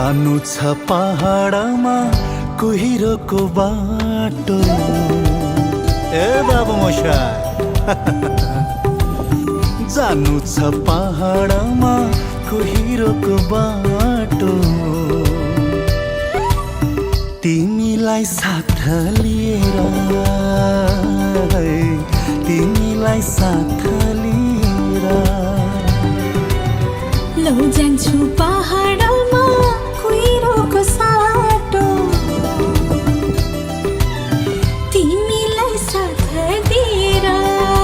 जानु छ पहाडमा कुहिरोको बाटो। ए बाबु मशाय जानु छ पहाडमा कुहिरोको बाटो। तिमीलाई साथ लिएर, तिमीलाई साथ लिएर लौ जान्छु